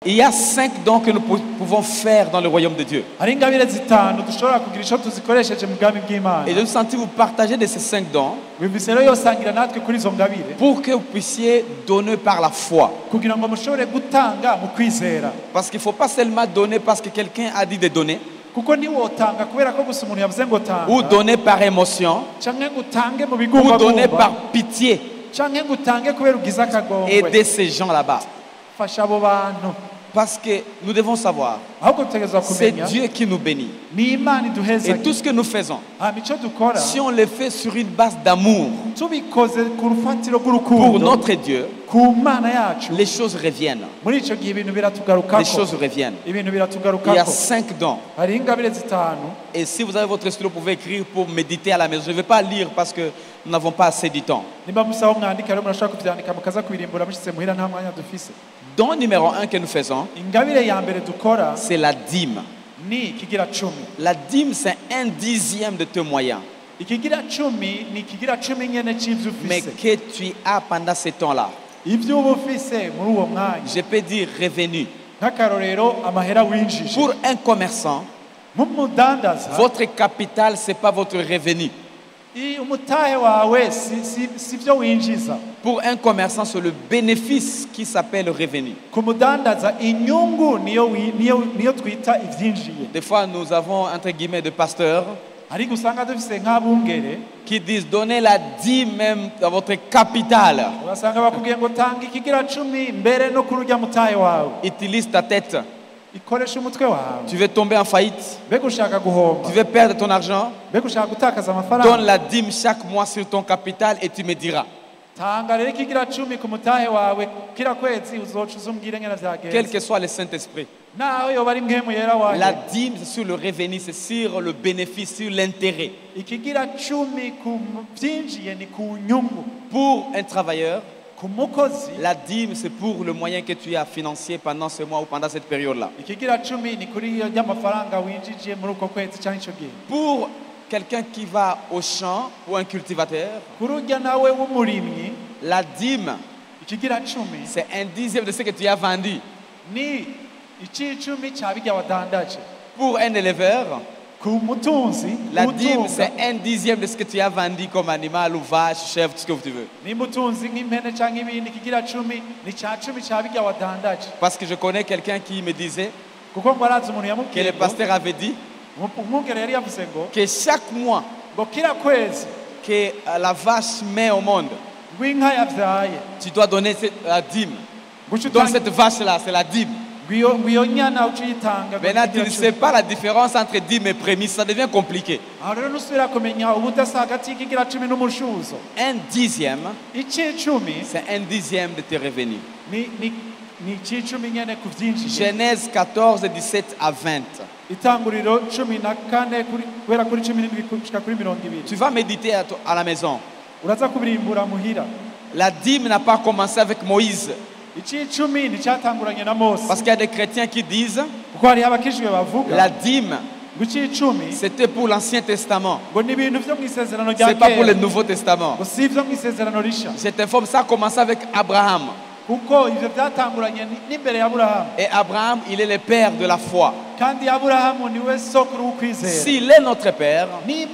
Il y a 5 dons que nous pouvons faire dans le royaume de Dieu. Et je me sens vous partager de ces 5 dons pour que vous puissiez donner par la foi. Parce qu'il ne faut pas seulement donner parce que quelqu'un a dit de donner. Ou donner par émotion. Ou donner par pitié. Aider ces gens là-bas. Parce que nous devons savoir, c'est Dieu qui nous bénit. Et tout ce que nous faisons, si on le fait sur une base d'amour pour notre Dieu, les choses reviennent. Les choses reviennent. Il y a 5 dons. Et si vous avez votre stylo, vous pouvez écrire pour méditer à la maison. Je ne vais pas lire parce que nous n'avons pas assez de temps. Don numéro 1 que nous faisons, c'est la dîme. La dîme, c'est 1/10 de tes moyens. Mais que tu as pendant ce temps-là. Je peux dire revenu. Pour un commerçant, votre capital, ce n'est pas votre revenu. Pour un commerçant, c'est le bénéfice qui s'appelle le revenu. Des fois, nous avons, entre guillemets, des pasteurs qui disent donnez la dîme même à votre capital. Utilise ta tête. Tu veux tomber en faillite. Tu veux perdre ton argent. Donne la dîme chaque mois sur ton capital et tu me diras. Quel que soit le Saint-Esprit. La dîme c'est sur le revenu, c'est sur le bénéfice, sur l'intérêt. Pour un travailleur, la dîme, c'est pour le moyen que tu as financier pendant ce mois ou pendant cette période-là. Pour quelqu'un qui va au champ ou un cultivateur, la dîme, c'est 1/10 de ce que tu as vendu. Pour un éleveur, la dîme, c'est 1/10 de ce que tu as vendu comme animal ou vache, chèvre, tout ce que tu veux. Parce que je connais quelqu'un qui me disait que le pasteur avait dit que chaque mois que la vache met au monde, tu dois donner la dîme. Dans cette vache-là, c'est la dîme. Maintenant, tu ne sais pas la différence entre dîme et prémisse, ça devient compliqué. 1/10, c'est 1/10 de tes revenus. Genèse 14, 17 à 20. Tu vas méditer à la maison. La dîme n'a pas commencé avec Moïse. Parce qu'il y a des chrétiens qui disent la dîme c'était pour l'Ancien Testament. C'est pas pour le Nouveau Testament. Je t'informe, ça a commencé avec Abraham. Et Abraham, il est le père de la foi. S'il est notre père, et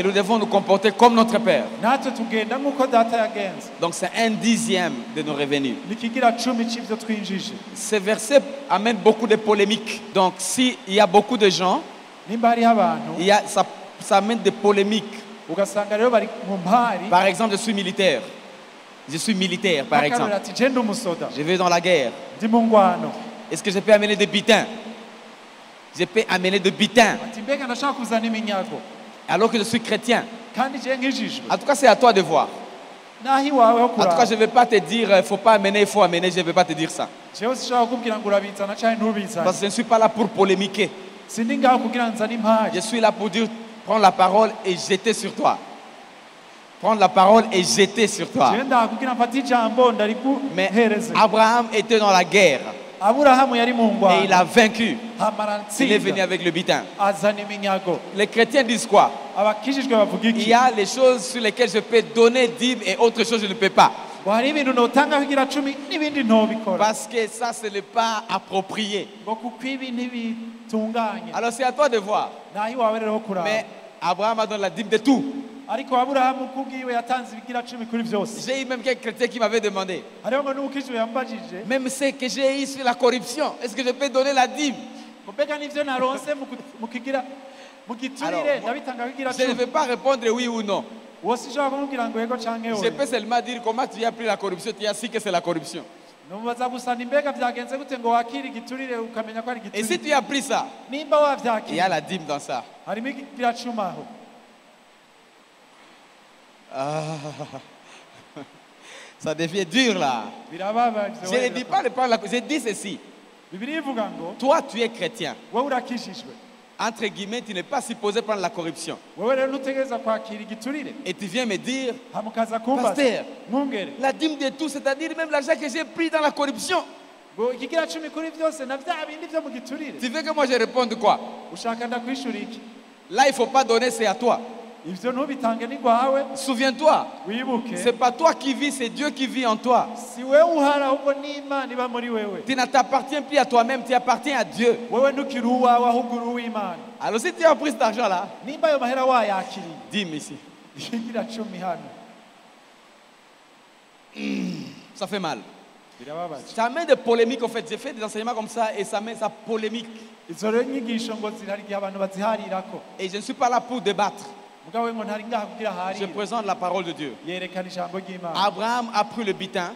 nous devons nous comporter comme notre père. Donc c'est 1/10 de nos revenus. Ce verset amène beaucoup de polémiques. Donc s'il y a beaucoup de gens, ça amène des polémiques. Par exemple, je suis militaire. Je suis militaire, par exemple. Je vais dans la guerre. Est-ce que je peux amener des butins? Je peux amener des butins. Alors que je suis chrétien. En tout cas, c'est à toi de voir. En tout cas, je ne vais pas te dire il ne faut pas amener, il faut amener. Je ne vais pas te dire ça. Parce que je ne suis pas là pour polémiquer. Je suis là pour dire prends la parole et jeter sur toi. Prendre la parole et jeter sur toi. Mais Abraham était dans la guerre. Et il a vaincu. Il est venu avec le butin. Les chrétiens disent quoi? Il y a les choses sur lesquelles je peux donner dîme et autres choses je ne peux pas. Parce que ça, ce n'est pas approprié. Alors c'est à toi de voir. Mais Abraham a donné la dîme de tout. J'ai eu même quelques chrétiens qui m'avaient demandé, même ce que j'ai eu sur la corruption, est-ce que je peux donner la dîme? Alors, je ne vais pas répondre oui ou non. Je peux seulement dire comment tu as pris la corruption, tu as su que c'est la corruption. Et si tu as pris ça, il y a la dîme dans ça. Ah, ça devient dur là. Je ne dis pas de prendre la corruption, je dis ceci. Toi, tu es chrétien. Entre guillemets, tu n'es pas supposé prendre la corruption. Et tu viens me dire, pasteur, la dîme de tout, c'est-à-dire même l'argent que j'ai pris dans la corruption. Tu veux que moi je réponde quoi? Là, il ne faut pas donner, c'est à toi. Souviens-toi, c'est pas toi qui vis, c'est Dieu qui vit en toi. Tu ne t'appartiens plus à toi-même, tu appartiens à Dieu. Alors si tu as pris cet argent-là, dis-moi ici. Ça fait mal. Ça met des polémiques en fait. J'ai fait des enseignements comme ça et ça met ça polémique. Et je ne suis pas là pour débattre. Je présente la parole de Dieu. Abraham a pris le butin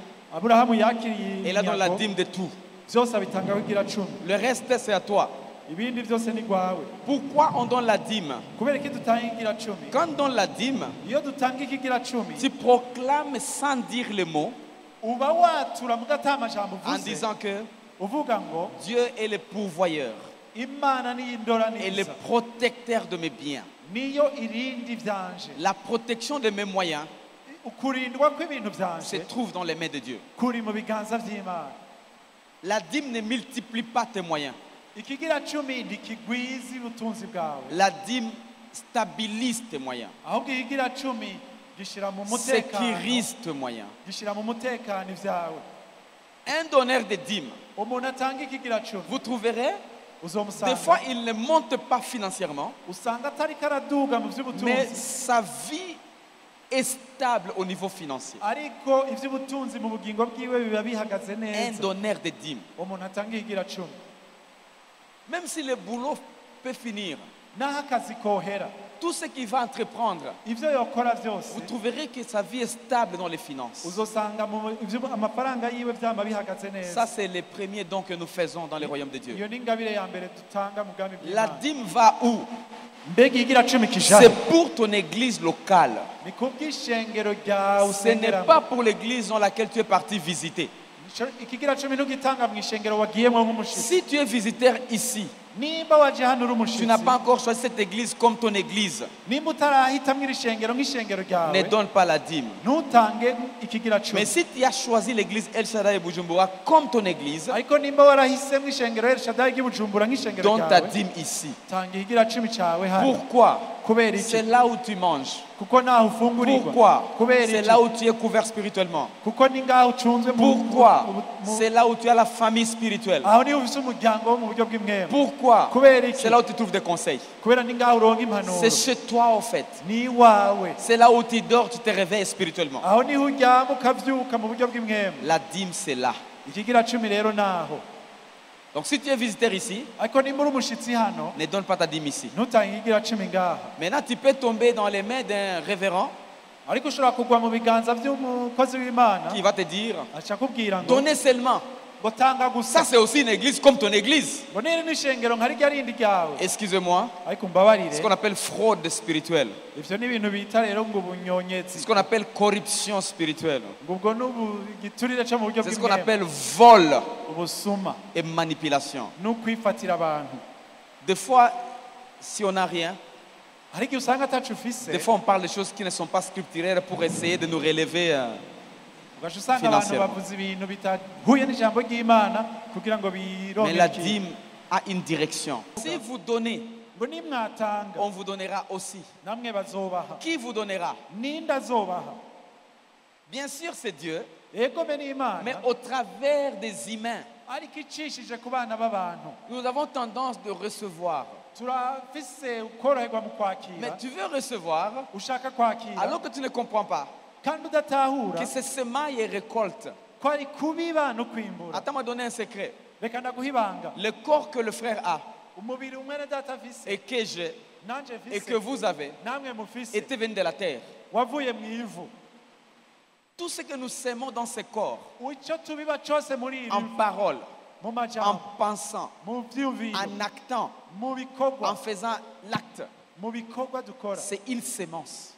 et là dans la dîme de tout. Le reste c'est à toi. Pourquoi on donne la dîme? Quand on donne la dîme, tu proclames sans dire les mots en disant que Dieu est le pourvoyeur et le protecteur de mes biens. La protection de mes moyens se trouve dans les mains de Dieu. La dîme ne multiplie pas tes moyens. La dîme stabilise tes moyens. Sécurise tes moyens. Un donneur de dîme, vous trouverez, des fois il ne monte pas financièrement, mais sa vie est stable au niveau financier. Un donneur de dîme, même si le boulot peut finir, tout ce qu'il va entreprendre, vous trouverez que sa vie est stable dans les finances. Ça, c'est le premier don que nous faisons dans le royaume de Dieu. La dîme va où? C'est pour ton église locale. Ce n'est pas pour l'église dans laquelle tu es parti visiter. Si tu es visiteur ici, tu n'as pas encore choisi cette église comme ton église, ne donne pas la dîme. Mais si tu as choisi l'église El Shaddai Bujumbura comme ton église, donne ta dîme ici. Pourquoi? C'est là où tu manges. Pourquoi? C'est là où tu es couvert spirituellement. Pourquoi? C'est là où tu as la famille spirituelle. Pourquoi? C'est là où tu trouves des conseils. C'est chez toi en fait. C'est là où tu dors, tu te réveilles spirituellement. La dîme c'est là. Donc si tu es visiteur ici, ne donne pas ta dîme ici. Maintenant tu peux tomber dans les mains d'un révérend qui va te dire, donnez seulement. Ça c'est aussi une église comme ton église. Excusez-moi, ce qu'on appelle fraude spirituelle. C'est ce qu'on appelle corruption spirituelle. C'est ce qu'on appelle vol et manipulation. Des fois, si on n'a rien, des fois on parle de choses qui ne sont pas scripturaires pour essayer de nous relever financièrement. Mais la dîme a une direction. Si vous donnez, on vous donnera aussi. Qui vous donnera? Bien sûr c'est Dieu. mais au travers des humains. Nous avons tendance de recevoir. Mais tu veux recevoir alors que tu ne comprends pas que c'est semaille et récolte. Attends-moi donner un secret. Le corps que le frère a et que j'ai et que vous avez était venu de la terre. Tout ce que nous sémons dans ce corps, en parole, en pensant, en actant, en faisant l'acte, c'est une sémence.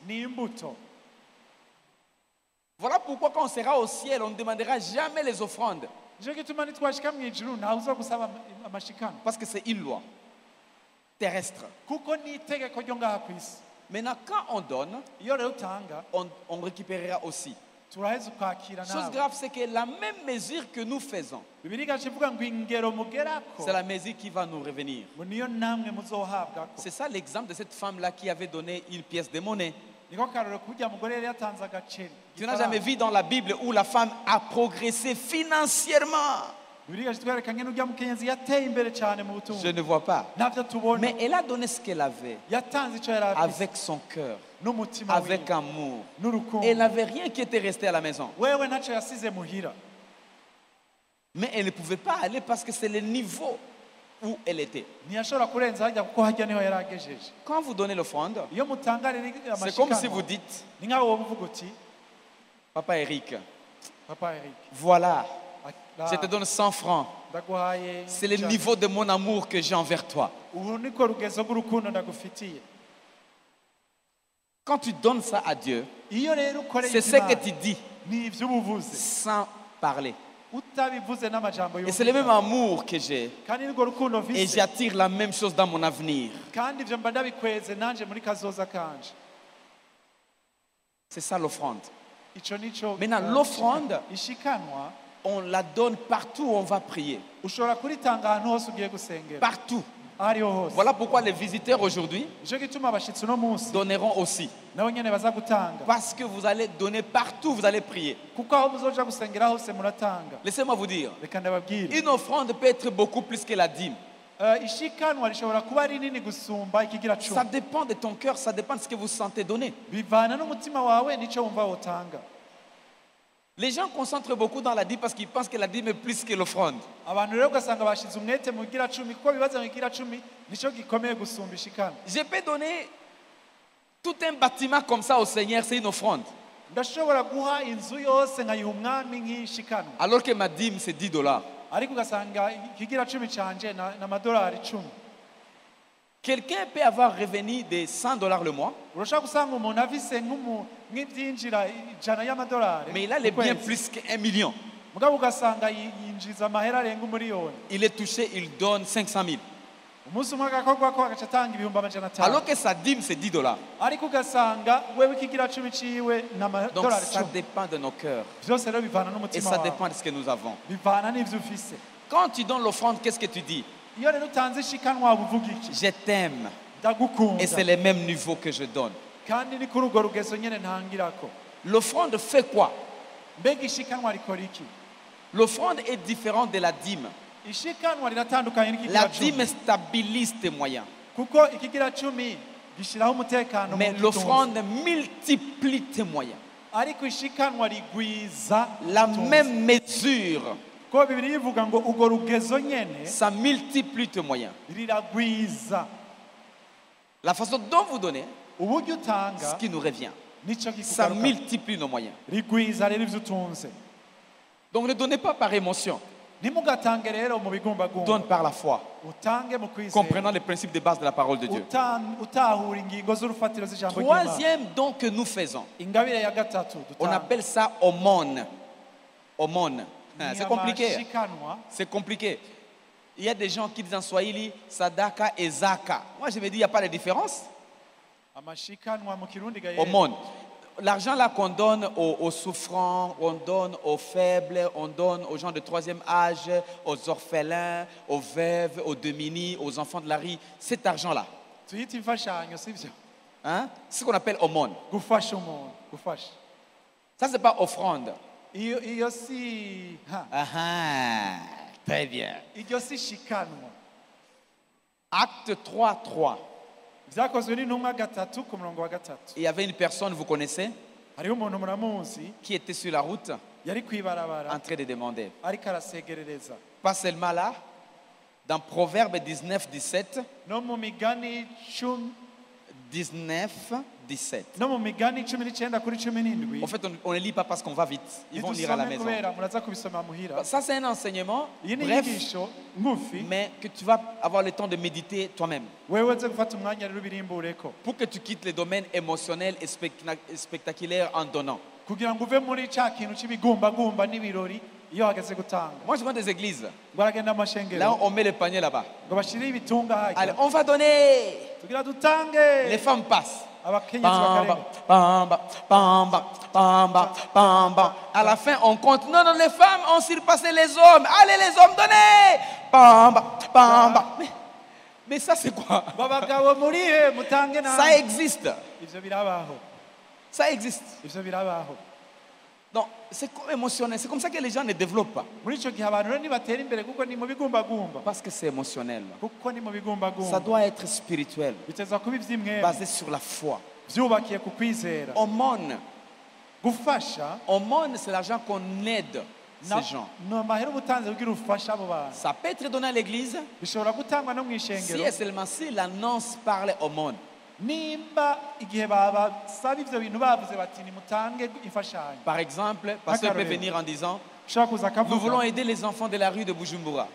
Voilà pourquoi quand on sera au ciel, on ne demandera jamais les offrandes. Parce que c'est une loi terrestre. Maintenant, quand on donne, on récupérera aussi. Chose grave, c'est que la même mesure que nous faisons, c'est la mesure qui va nous revenir. C'est ça l'exemple de cette femme-là qui avait donné une pièce de monnaie. Tu n'as jamais vu dans la Bible où la femme a progressé financièrement. Je ne vois pas. Mais elle a donné ce qu'elle avait avec son cœur, avec amour. Elle n'avait rien qui était resté à la maison. Mais elle ne pouvait pas aller parce que c'est le niveau où elle était. Quand vous donnez l'offrande, c'est comme si vous dites, Papa Eric, voilà, je te donne 100 francs. C'est le niveau de mon amour que j'ai envers toi. Quand tu donnes ça à Dieu, c'est ce que tu dis sans parler. Et c'est le même amour que j'ai. Et j'attire la même chose dans mon avenir. C'est ça l'offrande. Maintenant, l'offrande, on la donne partout où on va prier. Partout. Voilà pourquoi les visiteurs aujourd'hui donneront aussi. Parce que vous allez donner partout où vous allez prier. Laissez-moi vous dire, une offrande peut être beaucoup plus que la dîme. Ça dépend de ton cœur, ça dépend de ce que vous sentez donner. Les gens concentrent beaucoup dans la dîme parce qu'ils pensent que la dîme est plus que l'offrande. Je peux donner tout un bâtiment comme ça au Seigneur, c'est une offrande. Alors que ma dîme, c'est $10. Quelqu'un peut avoir revenu de $100 le mois, mais il a les biens plus qu'1 million. Il est touché, il donne 500 000. Alors que sa dîme, c'est $10. Donc ça dépend de nos cœurs. Et ça dépend de ce que nous avons. Quand tu donnes l'offrande, qu'est-ce que tu dis? Je t'aime. Et c'est le même niveau que je donne. L'offrande fait quoi? L'offrande est différente de la dîme. La dîme stabilise tes moyens. Mais l'offrande multiplie tes moyens. La même mesure, ça multiplie tes moyens. La façon dont vous donnez, ce qui nous revient, ça multiplie nos moyens. Donc ne donnez pas par émotion. Donne par la foi, comprenant les principes de base de la parole de Dieu. Troisième don que nous faisons, on appelle ça aumône. Aumône. C'est compliqué. C'est compliqué. Il y a des gens qui disent en Swahili sadaka et zaka. Moi je me dis il n'y a pas de différence. Aumône. L'argent là qu'on donne aux souffrants, on donne aux faibles, on donne aux gens de troisième âge, aux orphelins, aux veuves, aux démunis, aux enfants de la rue, cet argent là, hein? C'est ce qu'on appelle aumône. Ça c'est pas offrande. Très bien. Acte 3:3. Il y avait une personne, vous connaissez, qui était sur la route en train de demander. Pas seulement là, dans Proverbe 19:17. 19:17. En fait, on ne lit pas parce qu'on va vite. Ils vont lire à la maison. Ça, c'est un enseignement bref, mais que tu vas avoir le temps de méditer toi-même. Pour que tu quittes les domaines émotionnels et spectaculaires en donnant. Moi, je vois des églises. Là, on met le panier là-bas. Allez, on va donner. Les femmes passent. À la fin, on compte. Non, les femmes ont surpassé les hommes. Allez, les hommes, donnez. Mais ça, c'est quoi? Ça existe. Ça existe. Donc, c'est comme émotionnel. C'est comme ça que les gens ne développent pas. Parce que c'est émotionnel. Ça doit être spirituel. Basé sur la foi. Aumône. Aumône, c'est l'argent qu'on aide ces gens. Ça peut être donné à l'église. Si et seulement si l'annonce parle aumône. Par exemple, le pasteur peut venir en disant: nous voulons aider les enfants de la rue de Bujumbura.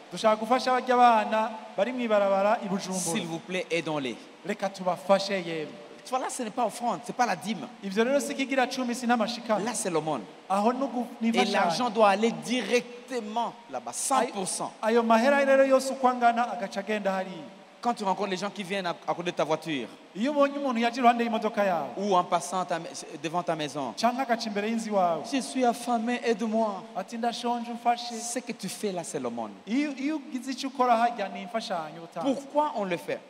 S'il vous plaît, aidons-les. Là, ce n'est pas offrande, ce n'est pas la dîme. Là, c'est l'aumône. Et l'argent doit aller directement là-bas, 100%. Quand tu rencontres les gens qui viennent à côté de ta voiture ou en passant devant ta maison, je suis affamé, aide-moi. Ce que tu fais là, c'est l'aumône. Pourquoi on le fait?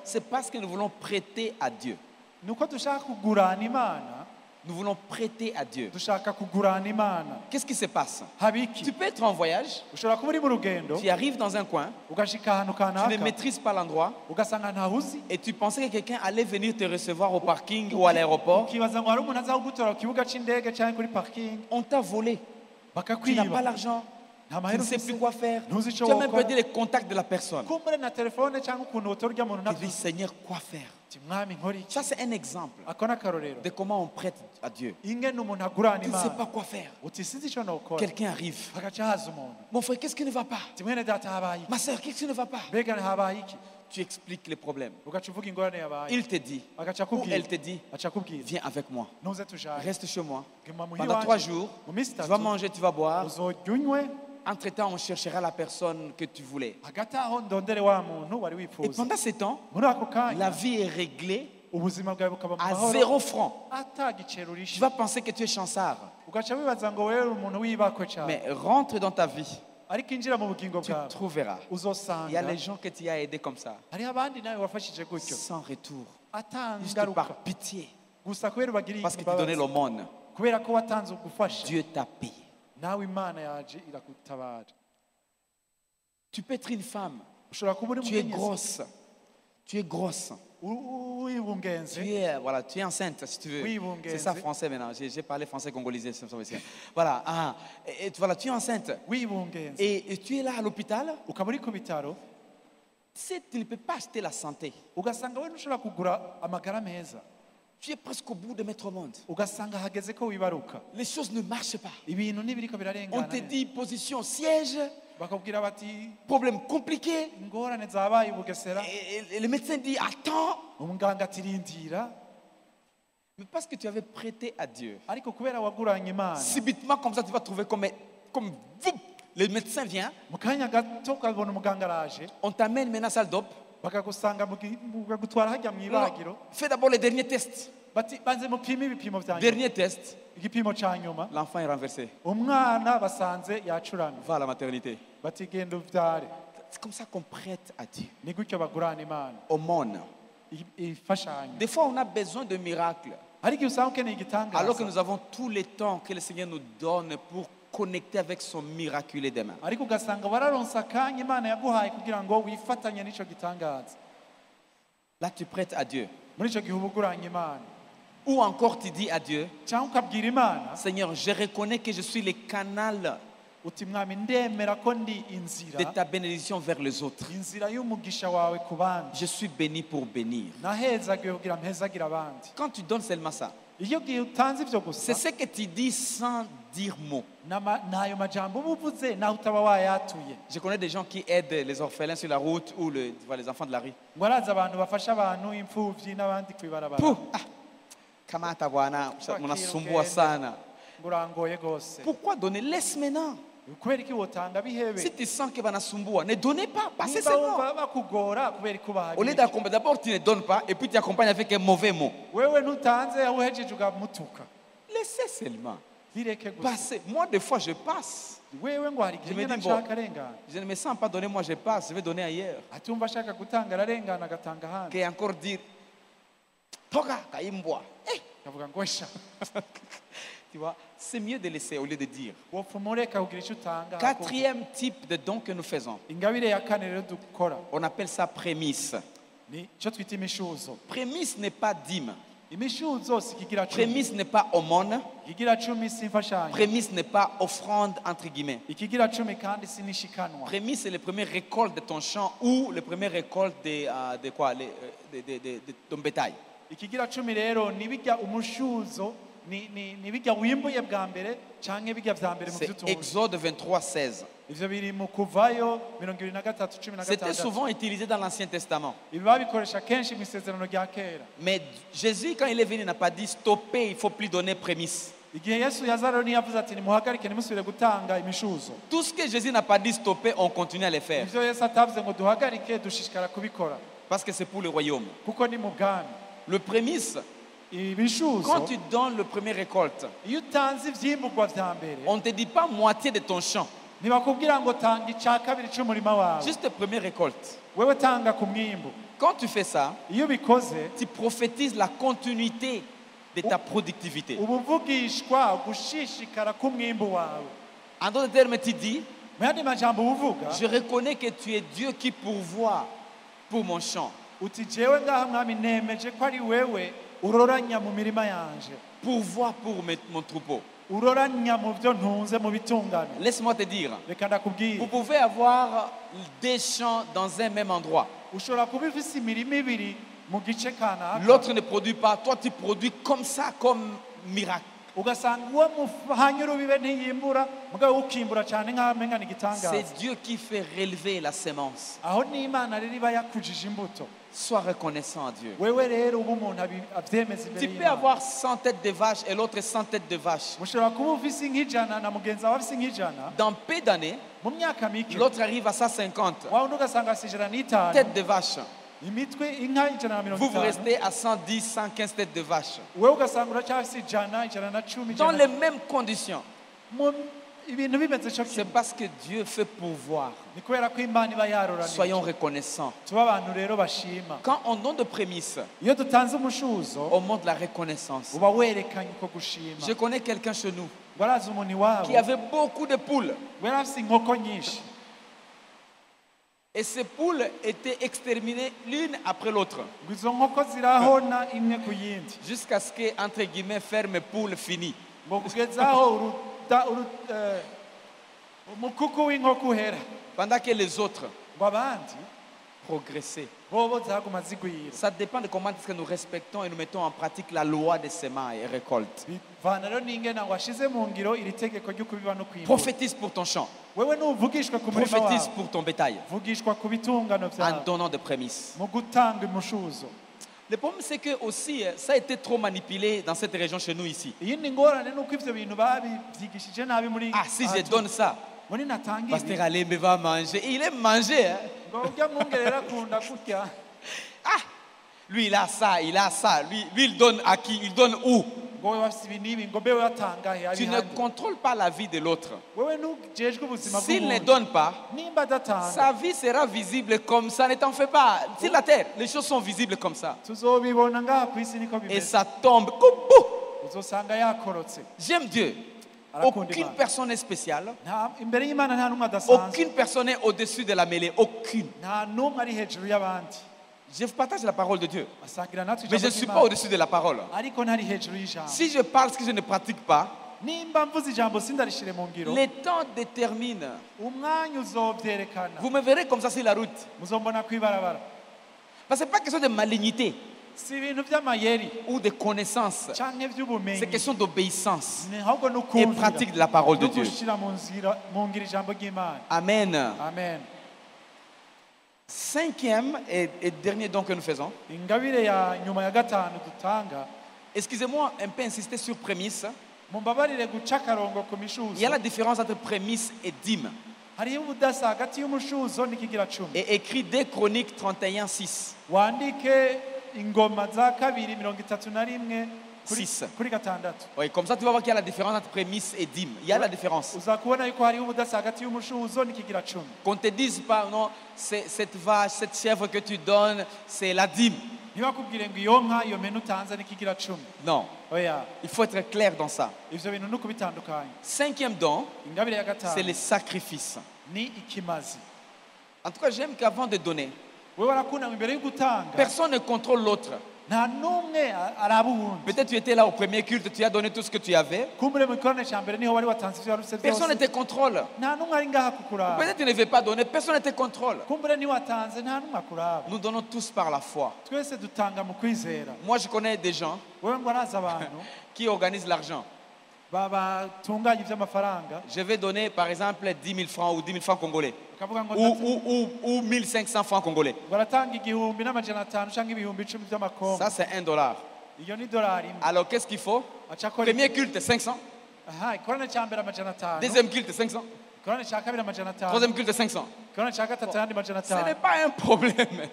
C'est parce que nous voulons prêter à Dieu. Nous voulons prêter à Dieu. Qu'est-ce qui se passe? Tu peux être en voyage, tu arrives dans un coin, tu ne maîtrises pas l'endroit et tu pensais que quelqu'un allait venir te recevoir au parking ou à l'aéroport. On t'a volé. Tu n'as pas l'argent. Tu ne sais plus quoi faire. Tu as même perdu les contacts de la personne. Tu dis: Seigneur, quoi faire? Ça, c'est un exemple de comment on prête à Dieu. Tu ne sais pas quoi faire. Quelqu'un arrive. Mon frère, qu'est-ce qui ne va pas? Ma soeur, qu'est-ce qui ne va pas? Tu expliques les problèmes. Il te dit, ou elle te dit: viens avec moi. Reste chez moi. Pendant 3 jours, tu vas manger, tu vas boire. Entre-temps, on cherchera la personne que tu voulais. Et pendant ce temps, la vie est réglée à 0 francs. Tu vas penser que tu es chancard. Mais rentre dans ta vie. Tu trouveras. Il y a les gens que tu as aidés comme ça, sans retour, juste par pitié, parce que tu donnais l'aumône. Dieu t'a payé. Tu peux être une femme. Tu es grosse. Tu es grosse. Tu es enceinte, si tu veux. C'est ça français maintenant. J'ai parlé français congolais. Voilà. Voilà, tu es enceinte. Et tu es là à l'hôpital. Tu ne peux pas acheter la santé. Tu es presque au bout de mettre au monde. Les choses ne marchent pas. On te dit position siège, problème compliqué. Et le médecin dit attends. Mais parce que tu avais prêté à Dieu, subitement comme ça tu vas trouver comme le médecin vient. On t'amène maintenant à la salle d'op. Fais d'abord les derniers tests. Dernier test. L'enfant est renversé. Va à la maternité. C'est comme ça qu'on prête à Dieu. Aumône. Des fois on a besoin de miracles. Alors que nous avons tout le temps que le Seigneur nous donne pour connecter avec son miraculé des mains. Là, tu prêtes à Dieu. Ou encore tu dis à Dieu, Seigneur, je reconnais que je suis le canal de ta bénédiction vers les autres. Je suis béni pour bénir. Quand tu donnes seulement ça, c'est ce que tu dis sans dire mot. Je connais des gens qui aident les orphelins sur la route ou les enfants de la rue. Pourquoi donner? Laisse maintenant. Si tu sens que banasumbua, ne donnez pas, passez seulement. Au lieu d'accompagner, d'abord tu ne donnes pas et puis tu accompagnes avec un mauvais mot. Laissez seulement. Passez. Moi, des fois, je passe. Je me dis, bon, je ne me sens pas donner, moi je passe, je vais donner ailleurs. Et encore dire, Toga, Kaimboa. Tu vois, c'est mieux de laisser au lieu de dire. Quatrième type de don que nous faisons. On appelle ça prémisse. Prémisse n'est pas dîme. Prémisse n'est pas aumône. Prémisse n'est pas offrande entre guillemets. Prémisse c'est le premier récolte de ton champ ou le premier récolte de ton bétail. C'est Exode 23:16. C'était souvent utilisé dans l'Ancien Testament. Mais Jésus, quand il est venu, n'a pas dit stopper, il ne faut plus donner prémisse. Tout ce que Jésus n'a pas dit stopper, on continue à le faire. Parce que c'est pour le royaume. Le prémisse, quand tu donnes le premier récolte, on ne te dit pas moitié de ton champ. Juste la première récolte. Quand tu fais ça, tu prophétises la continuité de ta productivité. En d'autres termes, tu dis, je reconnais que tu es Dieu qui pourvoit pour mon champ. Pourvoir pour mon troupeau. Laisse-moi te dire, vous pouvez avoir des champs dans un même endroit. L'autre ne produit pas, toi tu produis comme ça, comme miracle. C'est Dieu qui fait relever la semence. Sois reconnaissant à Dieu. Tu peux avoir 100 têtes de vaches et l'autre 100 têtes de vaches. Dans peu d'années, l'autre arrive à 150 têtes de vaches. Vous restez à 110, 115 têtes de vaches. Dans les mêmes conditions. C'est parce que Dieu fait pourvoir. Soyons reconnaissants. Quand on donne de prémices, on montre la reconnaissance. Je connais quelqu'un chez nous qui avait beaucoup de poules. Et ces poules étaient exterminées l'une après l'autre. Jusqu'à ce que, entre guillemets, ferme poule finit. Pendant que les autres progressaient. Ça dépend de comment est-ce que nous respectons et nous mettons en pratique la loi des semences et récoltes. Prophétise pour ton champ. Prophétise pour ton bétail. En donnant des prémices. Le problème, c'est que aussi, ça a été trop manipulé dans cette région chez nous ici. Ah, si je donne ça, Pasteur Alembe va manger. Il aime manger. Hein? Ah, lui, il a ça, il a ça. Lui, il donne à qui? Il donne où? Tu ne contrôles pas la vie de l'autre. S'il ne donne pas, sa vie sera visible comme ça. Ne t'en fais pas. Sur la terre, les choses sont visibles comme ça. Et ça tombe. J'aime Dieu. Aucune personne n'est spéciale. Aucune personne n'est au-dessus de la mêlée. Aucune. Je partage la parole de Dieu. Mais je ne suis pas au-dessus de la parole. Si je parle ce que je ne pratique pas, les temps déterminent. Vous me verrez comme ça sur la route. Parce que ce n'est pas question de malignité ou de connaissance. C'est question d'obéissance et pratique de la parole de Dieu. Amen. Amen. Cinquième et dernier don que nous faisons. Excusez-moi un peu insister sur prémisse. Il y a la différence entre prémisse et dîme. Et écrit 2 Chroniques 31:6. 6. Oui, comme ça tu vas voir qu'il y a la différence entre prémisse et dîme. Il y a la différence. Qu'on ne te dise pas, non, cette vache, cette chèvre que tu donnes, c'est la dîme. Non. Il faut être clair dans ça. Cinquième don, c'est le sacrifice. En tout cas, j'aime qu'avant de donner, personne ne contrôle l'autre. Peut-être tu étais là au premier culte, tu as donné tout ce que tu avais. Personne ne te contrôle. Peut-être tu ne veux pas donner, personne ne te contrôle. Nous donnons tous par la foi. Moi je connais des gens qui organisent l'argent. Je vais donner par exemple 10 000 francs ou 10 000 francs congolais ou 1500 francs congolais. Ça c'est $1. Alors qu'est-ce qu'il faut? Premier culte 500. Deuxième culte 500. Troisième culte 500. Ce n'est pas un problème.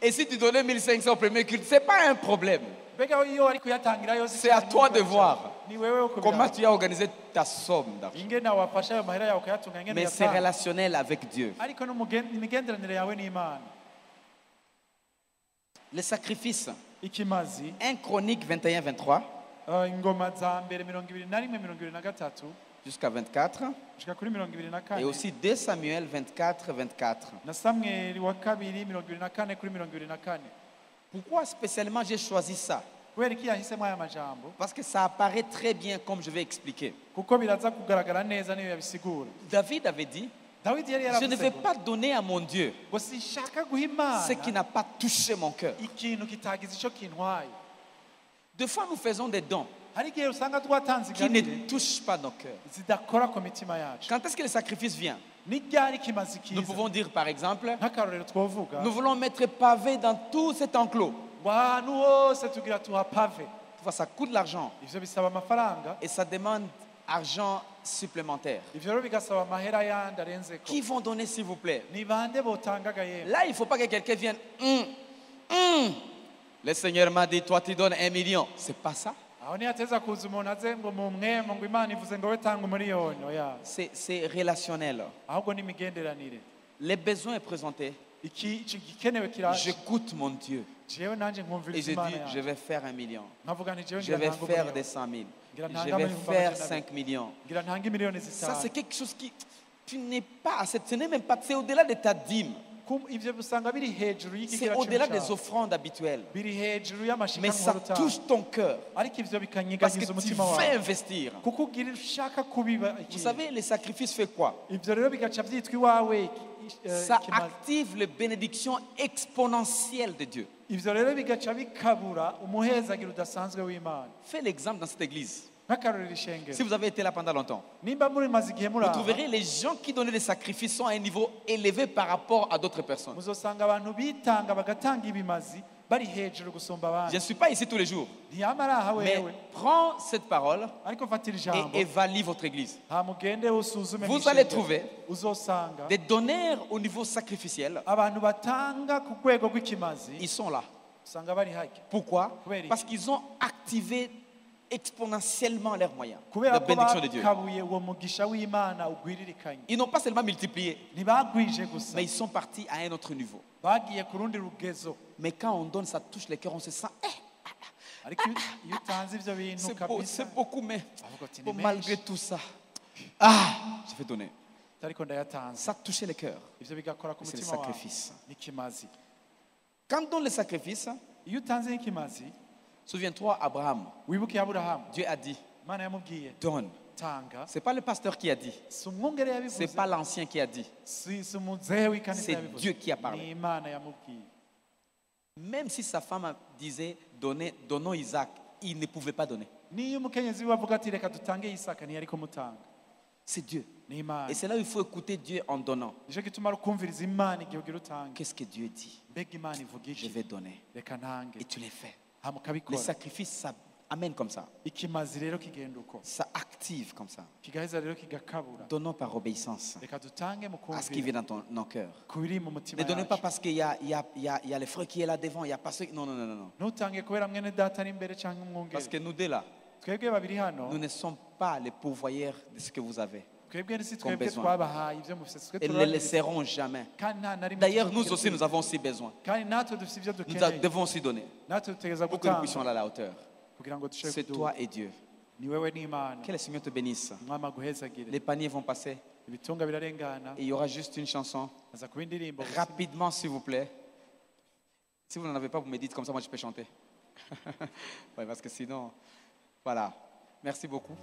Et si tu donnais 1500 au premier culte, ce n'est pas un problème. C'est à toi de voir comment tu as organisé ta somme d'argent. Mais c'est relationnel avec Dieu. Le sacrifice. 1 Chronique 21-23 jusqu'à 24. Et aussi 2 Samuel 24-24. Pourquoi spécialement j'ai choisi ça? Parce que ça apparaît très bien comme je vais expliquer. David avait dit, je ne vais pas donner à mon Dieu ce qui n'a pas touché mon cœur. Des fois nous faisons des dons qui ne touchent pas nos cœurs. Quand est-ce que le sacrifice vient? Nous pouvons dire par exemple, nous voulons mettre pavé dans tout cet enclos. Ça coûte l'argent et ça demande argent supplémentaire. Qui vont donner s'il vous plaît? Là il ne faut pas que quelqu'un vienne. Le Seigneur m'a dit, toi tu donnes 1 million. C'est pas ça. C'est relationnel. Les besoins est présenté. J'écoute mon Dieu. Et je dis, je vais faire 1 million. Je vais faire des 100 000. Je vais faire 5 millions. Ça, c'est quelque chose qui... Tu n'es pas... Ce n'est même pas... C'est au-delà de ta dîme. C'est au-delà des offrandes habituelles. Mais ça touche ton cœur. Parce que tu veux investir. Vous savez, le sacrifice fait quoi? Ça active les bénédictions exponentielles de Dieu. Fais l'exemple dans cette église. Si vous avez été là pendant longtemps, vous trouverez les gens qui donnaient des sacrifices sont à un niveau élevé par rapport à d'autres personnes. Je ne suis pas ici tous les jours. Mais prends cette parole et évalue votre église. Vous allez trouver des donneurs au niveau sacrificiel. Ils sont là. Pourquoi? Parce qu'ils ont activé exponentiellement leurs moyens. La bénédiction de Dieu. Ils n'ont pas seulement multiplié, mais ils sont partis à un autre niveau. Mais quand on donne, ça touche les cœurs, on se sent. C'est beaucoup, mais malgré tout ça, je vais donner. Ça touchait les cœurs. C'est le sacrifice. Quand on donne le sacrifice, souviens-toi, Abraham, Dieu a dit, donne. Ce n'est pas le pasteur qui a dit. Ce n'est pas l'ancien qui a dit. C'est Dieu qui a parlé. Même si sa femme disait, donnons Isaac, il ne pouvait pas donner. C'est Dieu. Et c'est là où il faut écouter Dieu en donnant. Qu'est-ce que Dieu dit? Je vais donner. Et tu les fais. Le sacrifice, ça amène comme ça. Ça active comme ça. Donnons par obéissance à ce qui vient dans nos cœurs. Ne donnez pas parce qu'il y a le frère qui est là devant. Il y a pas ceux... Non. Parce que nous deux là, nous ne sommes pas les pourvoyeurs de ce que vous avez comme besoin. Et ne le laisserons jamais. D'ailleurs, nous aussi, nous avons aussi besoin. Nous devons aussi donner pour que nous puissions aller à la hauteur. C'est toi et Dieu. Que le Seigneur te bénisse. Les paniers vont passer. Et il y aura juste une chanson. Rapidement, s'il vous plaît. Si vous n'en avez pas, vous me dites comme ça, moi je peux chanter. Ouais, parce que sinon, voilà. Merci beaucoup.